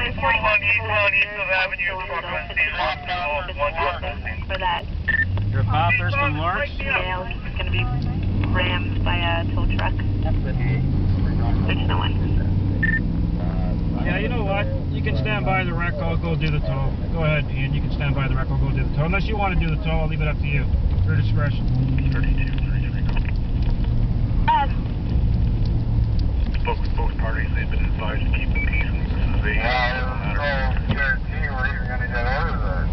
eastbound east of Avenue, truck on scene, for that. You're Bob from Lawrence? Male is going to be rammed by a tow truck. There's no one. Yeah, you know what? You can stand by the wreck, I'll go do the tow. Go ahead, Ian, you can stand by the wreck, I'll go do the tow. Unless you want to do the tow, I'll leave it up to you. Your discretion. Spoke with both parties, they've been advised to keep the peace and this is a there's no guarantee we're even going to get out of there.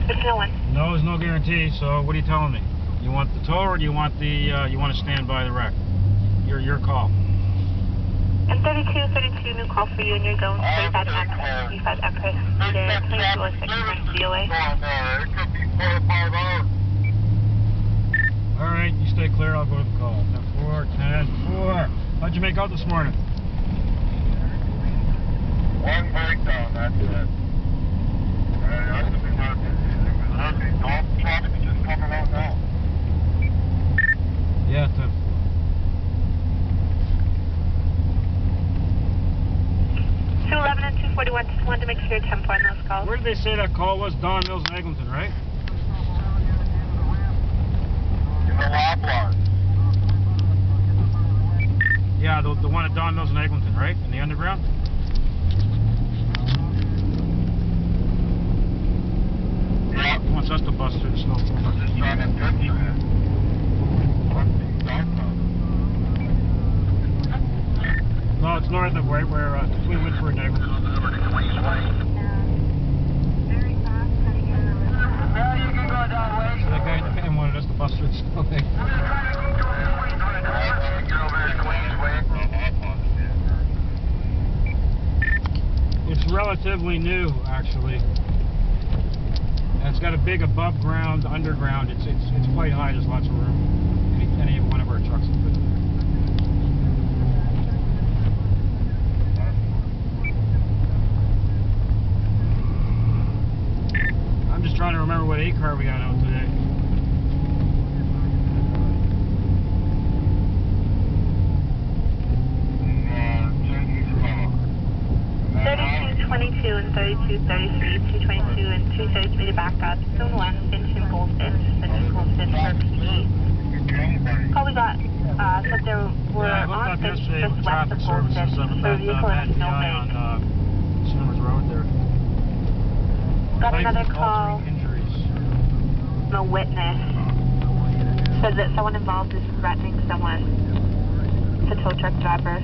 There's no one. No, there's no guarantee, so what are you telling me? You want the tow or do you want the, you want to stand by the wreck? Your call. And 32, new call for you in your zone, 35 Empress, 35 Empress, there, 2206, DOA. It could be 4 or 5 hours. Alright, you stay clear, I'll go to the call. 10-4, 10-4. How'd you make out this morning? One breakdown, that's it. I should be working. There's golf traffic just coming out now. Yeah, 10-4. 211 and 241, just wanted to make sure you're 10-4 on those calls. Where did they say that call was? Don Mills and Eglinton, right? In the Loblaws. Yeah, the one at Don Mills and Eglinton, right? In the underground? Yeah. He wants us to bust through the snow. Just trying to touch it. No, it's north of right where, between Woodford and Eglinton. Now you can go that way. So that guy in the van wanted us to bust through the snow. It's relatively new, actually. And it's got a big above ground, underground. It's quite high. There's lots of room. Any one of our trucks can fit in there. I'm just trying to remember what A car we got out today. $32.22 and $32.33, $2.22 and $2.33 to back up. Zone 1, Finch and Goldfish, Finch and Goldfish for PD. Call we got said there were on Finch just west of Goldfish, so vehicle in no bank. On Summers Road there. Got another call. Injuries. A witness says that someone involved is threatening someone. It's a tow truck driver.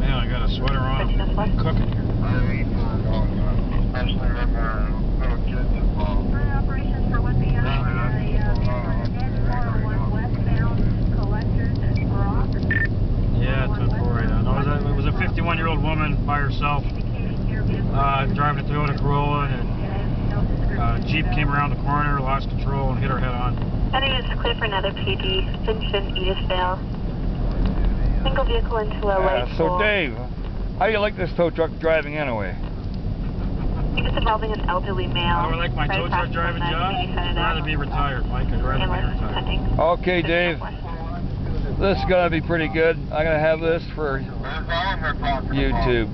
Man, I got a sweater on. I'm cooking here. Especially when there are little kids involved. Operations for 1 p.m. Yeah, it's on 4 right now. No, it was a 51-year-old woman by herself driving a Toyota Corolla, and a Jeep came around the corner, lost control, and hit her head on. I think it's clear for another PD. Finch and Edithvale. Single vehicle into a light So pole. Dave, how do you like this tow truck driving anyway? I think it's involving an elderly male. I would like my tow truck driving job. I'd rather be be Mike. I'd rather be retired. Okay, Dave. This is going to be pretty good. I'm going to have this for YouTube.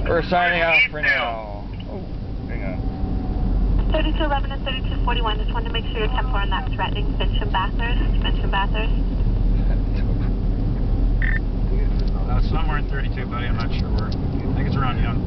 We're signing off for now. Oh, hang on. 3211 and 3241. Just wanted to make sure you're 10-4 on that threatening Finch and Bathurst. Finch and Bathurst. Somewhere in 32, buddy. I'm not sure where. I think it's around Young.